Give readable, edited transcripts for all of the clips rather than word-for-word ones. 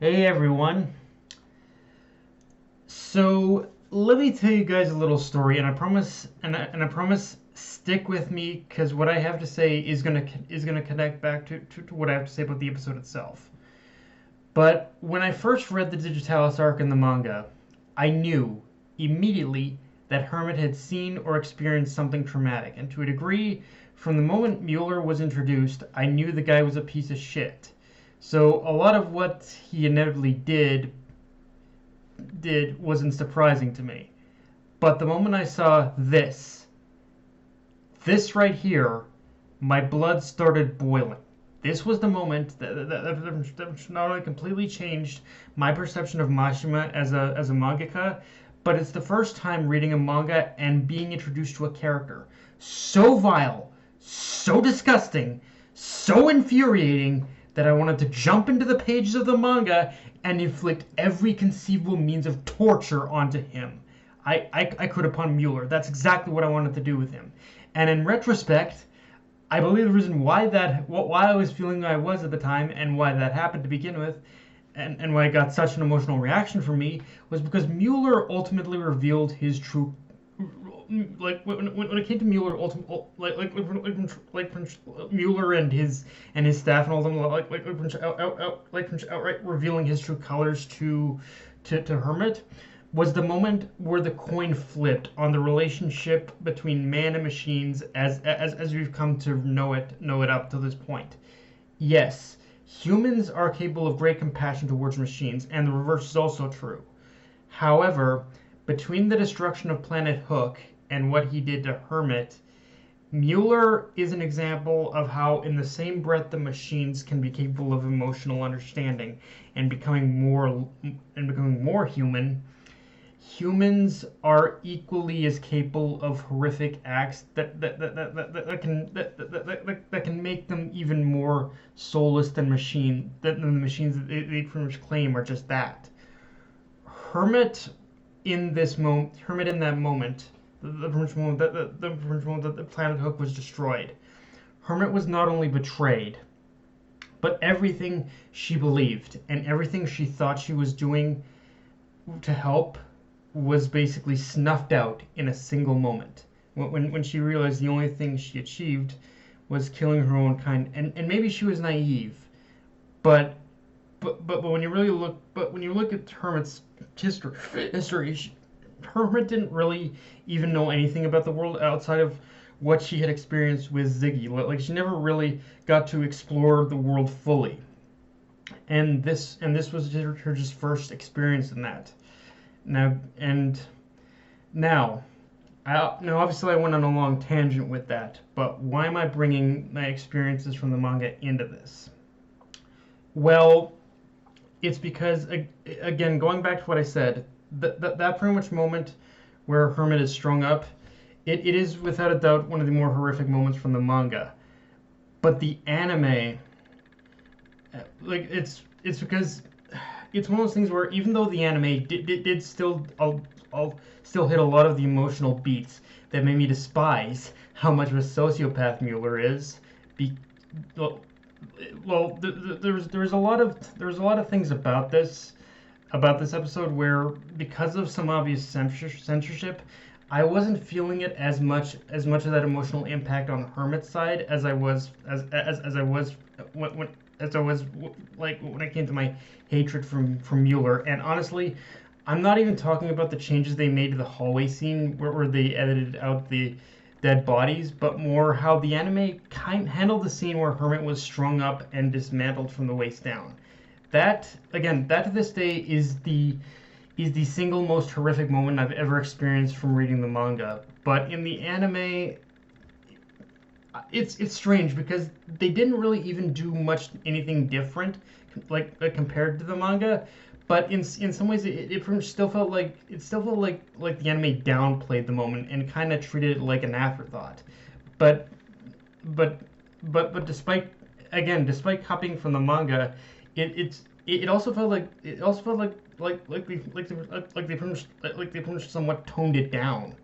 Hey everyone. So let me tell you guys a little story, and I promise stick with me because what I have to say is gonna connect back to what I have to say about the episode itself. But when I first read the Digitalis arc in the manga, I knew immediately that Hermit had seen or experienced something traumatic, and to a degree, from the moment Mueller was introduced, I knew the guy was a piece of shit. So a lot of what he inevitably did wasn't surprising to me. But the moment I saw this right here, my blood started boiling. This was the moment that not only completely changed my perception of Mashima as a mangaka, but it's the first time reading a manga and being introduced to a character so vile, so disgusting, so infuriating that I wanted to jump into the pages of the manga and inflict every conceivable means of torture onto him. I could upon Mueller. That's exactly what I wanted to do with him. And in retrospect, I believe the reason why I was feeling I was at the time and why that happened to begin with, and why it got such an emotional reaction from me was because Mueller ultimately revealed his true, like when it came to Mueller, Mueller and his staff and all them outright revealing his true colors to Hermit was the moment where the coin flipped on the relationship between man and machines as we've come to know it up to this point. Yes, humans are capable of great compassion towards machines, and the reverse is also true. However, between the destruction of Planet Hook and what he did to Hermit, Mueller is an example of how, in the same breath, the machines can be capable of emotional understanding and becoming more human. Humans are equally as capable of horrific acts that can make them even more soulless than the machines that they pretty much claim are just that. Hermit Hermit in that moment, the first moment that the Planet Hook was destroyed. Hermit was not only betrayed, but everything she believed and everything she thought she was doing to help was basically snuffed out in a single moment. When she realized the only thing she achieved was killing her own kind, and maybe she was naive, but when you look at Hermit's history, Hermit didn't really even know anything about the world outside of what she had experienced with Ziggy. Like she never really got to explore the world fully, and this was her just first experience in that. Now and now, now obviously I went on a long tangent with that, but why am I bringing my experiences from the manga into this? Well, it's because, again, going back to what I said, that pretty much moment where Hermit is strung up, it is without a doubt one of the more horrific moments from the manga. But the anime, it's because it's one of those things where even though the anime did still I'll still hit a lot of the emotional beats that made me despise how much of a sociopath Mueller is. Be, well, there's a lot of things about this episode where, because of some obvious censorship, I wasn't feeling it as much of that emotional impact on Hermit's side as I was when it came to my hatred from Mueller. And honestly, I'm not even talking about the changes they made to the hallway scene where they edited out the dead bodies, but more how the anime handled the scene where Hermit was strung up and dismantled from the waist down. That to this day is the single most horrific moment I've ever experienced from reading the manga. But in the anime, it's strange because they didn't really even do anything different, compared to the manga. But in some ways, it still felt like the anime downplayed the moment and kind of treated it like an afterthought. But but despite copying from the manga, it also felt like they pretty much somewhat toned it down.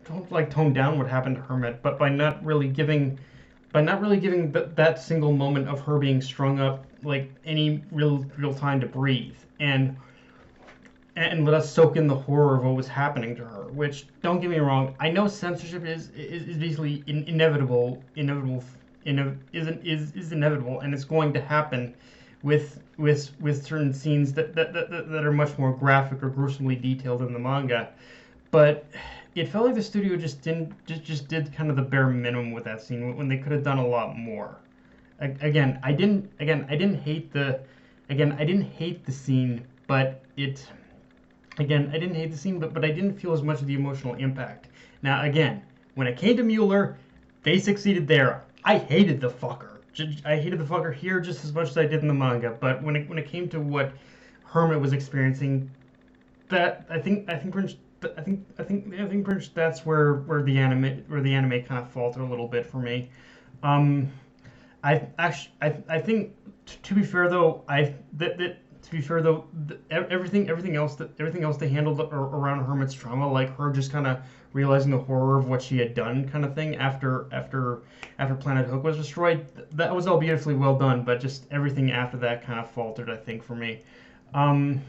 Don't toned down what happened to Hermit, but by not really giving by not really giving that single moment of her being strung up like any real time to breathe and let us soak in the horror of what was happening to her. Which, don't get me wrong, I know censorship is basically is inevitable, and it's going to happen with certain scenes that are much more graphic or gruesomely detailed in the manga. But it felt like the studio just did kind of the bare minimum with that scene when they could have done a lot more. I didn't hate the scene, but it again I didn't hate the scene, but I didn't feel as much of the emotional impact. Now again, when it came to Mueller, they succeeded there. I hated the fucker. I hated the fucker here just as much as I did in the manga. But when it came to what Hermit was experiencing, that I think pretty much that's where the anime kind of faltered a little bit for me. Um, I think to be fair though, everything else they handled around Hermit's trauma, like her just kind of realizing the horror of what she had done, kind of thing after Planet Hook was destroyed. That was all beautifully well done, but just everything after that kind of faltered, I think, for me. Um,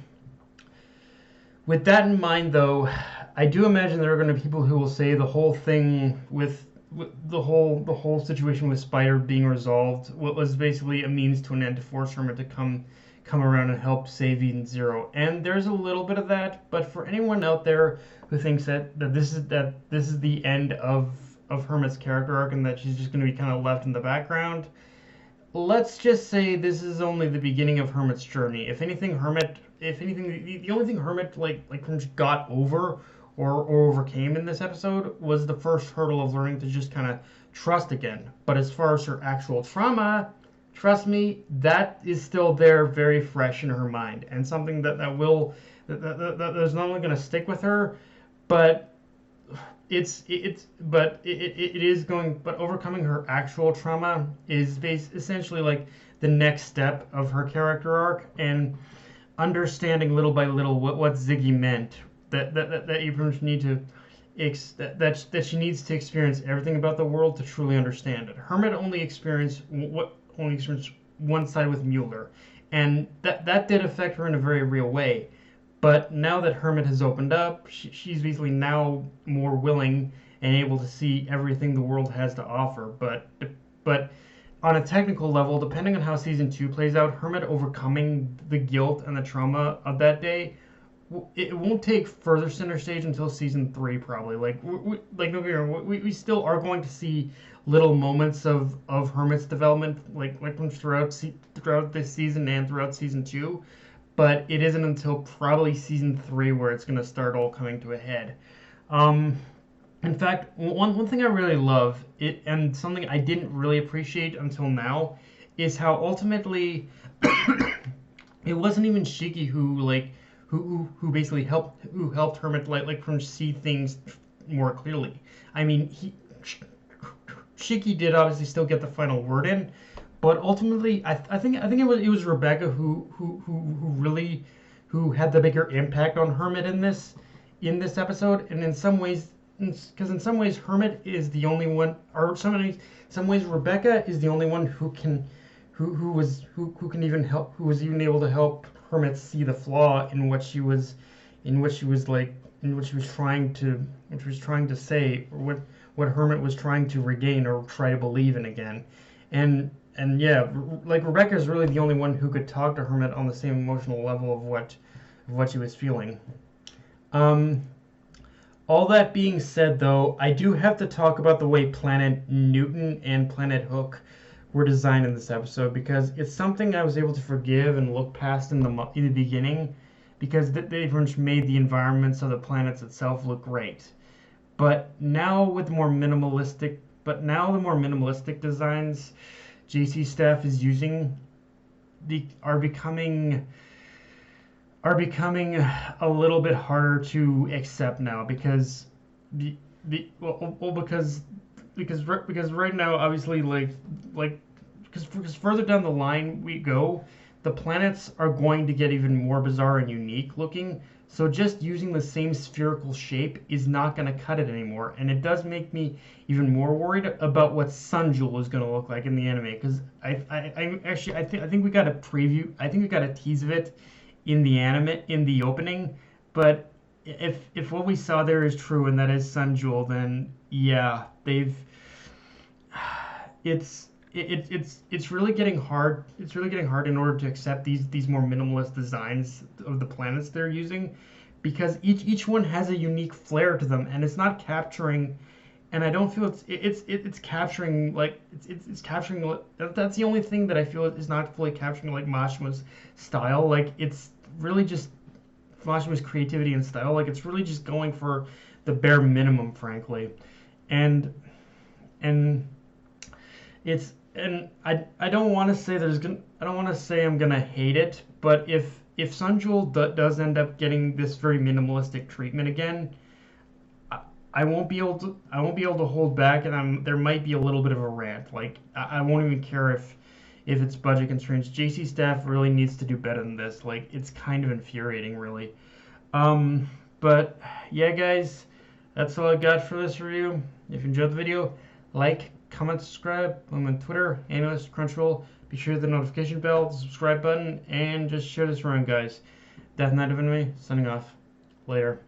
with that in mind, though, I do imagine there are going to be people who will say the whole thing with the whole situation with Spider being resolved was basically a means to an end to force Hermit to come around and help save Eden Zero. And there's a little bit of that, but for anyone out there who thinks that this is the end of Hermit's character arc and that she's just going to be kind of left in the background, let's just say this is only the beginning of Hermit's journey. If anything, the only thing Hermit got over or overcame in this episode was the first hurdle of learning to just kind of trust again. But as far as her actual trauma, trust me, that is still there, very fresh in her mind, and something that is not only going to stick with her, but but overcoming her actual trauma is essentially like the next step of her character arc, and understanding little by little what Ziggy meant, that you pretty much need to that she needs to experience everything about the world to truly understand it. Hermit only experienced one side with Mueller, and that did affect her in a very real way. But now that Hermit has opened up, she's basically now more willing and able to see everything the world has to offer. But on a technical level, depending on how season 2 plays out, Hermit overcoming the guilt and the trauma of that day, it won't take further center stage until season 3 probably. We still are going to see little moments of Hermit's development throughout this season and throughout season 2, but it isn't until probably season 3 where it's going to start all coming to a head. In fact, one thing I really love, and something I didn't really appreciate until now, is how ultimately it wasn't even Shiki who basically helped Hermit from see things more clearly. I mean, Shiki did obviously still get the final word in, but ultimately I think it was Rebecca who had the bigger impact on Hermit in this episode, and in some ways Hermit is the only one, or some ways Rebecca is the only one who was even able to help Hermit see the flaw in what she was trying to say, or what Hermit was trying to regain or try to believe in again. And yeah, Rebecca is really the only one who could talk to Hermit on the same emotional level of what she was feeling. All that being said, though, I do have to talk about the way Planet Newton and Planet Hook were designed in this episode, because it's something I was able to forgive and look past in the beginning, because they made the environments of the planets itself look great. But now the more minimalistic designs JC staff is using are becoming a little bit harder to accept now, because because right now, obviously, because further down the line we go, the planets are going to get even more bizarre and unique looking. So just using the same spherical shape is not going to cut it anymore, and it does make me even more worried about what Sun Jewel is going to look like in the anime. Because I think we got a preview. I think we got a tease of it in the anime in the opening. But if what we saw there is true and that is Sun Jewel, then yeah, they've it's really getting hard. It's really getting hard in order to accept these more minimalist designs of the planets they're using, because each one has a unique flair to them, and it's not capturing. And I don't feel it's capturing like it's capturing. That's the only thing that I feel is not fully capturing like Mashima's style. Like it's really just Mashima's creativity and style. Like it's really just going for the bare minimum, frankly, and and it's and I don't want to say I don't want to say I'm gonna hate it, but if Sun Jewel does end up getting this very minimalistic treatment again, I won't be able to hold back, and there might be a little bit of a rant. Like I won't even care if it's budget constraints. JC staff really needs to do better than this. Like it's kind of infuriating, really. But yeah, guys, that's all I got for this review. If you enjoyed the video, like, comment, subscribe. I'm on Twitter, Analyst, Crunchyroll. Be sure to hit the notification bell, the subscribe button, and just share this around, guys. Death Knight of Enemy, signing off. Later.